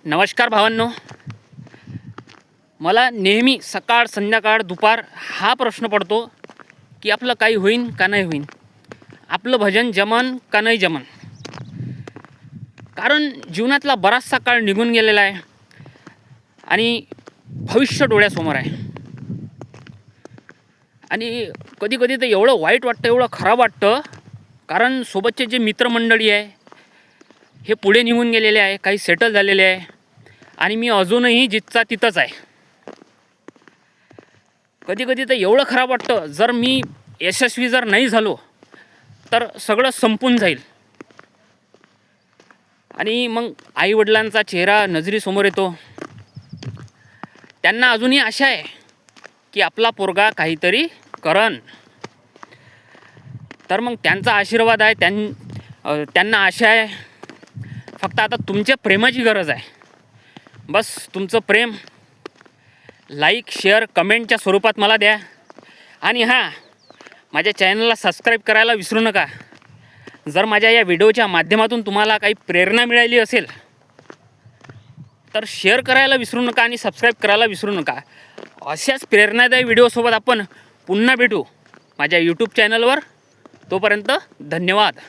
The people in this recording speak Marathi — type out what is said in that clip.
नमस्कार भावांनो. मला नेहमी सकाळ संध्याकाळ दुपार हा प्रश्न पडतो की आपलं काही होईन का नाही होईन, आपलं भजन जमन का नाही जमन. कारण जीवनातला बराचसा काळ निघून गेलेला आहे आणि भविष्य डोळ्यासमोर आहे. आणि कधी कधी तर एवढं वाईट वाटतं, एवढं खराब वाटतं, कारण सोबतचे जे मित्रमंडळी आहे हे पुढे निघून गेलेले आहे, काही सेटल झालेले आहे आणि मी अजूनही जिथचा तिथंच आहे. कधी कधी तर एवढं खराब वाटतं, जर मी यशस्वी जर नाही झालो तर सगळं संपून जाईल. आणि मग आईवडिलांचा चेहरा नजरेसमोर येतो. त्यांना अजूनही आशा आहे की आपला पोरगा काहीतरी करन. तर मग त्यांचा आशीर्वाद आहे, त्यांना आशा आहे. फक्त आता तुमच्या प्रेमाची गरज आहे. बस तुमचं प्रेम लाईक शेअर कमेंटच्या स्वरूपात मला द्या. आणि हां, माझ्या चॅनलला सबस्क्राईब करायला विसरू नका. जर माझ्या या व्हिडिओच्या माध्यमातून तुम्हाला काही प्रेरणा मिळाली असेल तर शेअर करायला विसरू नका आणि सबस्क्राईब करायला विसरू नका. अशाच प्रेरणादायी व्हिडिओसोबत आपण पुन्हा भेटू माझ्या यूट्यूब चॅनलवर. तोपर्यंत धन्यवाद.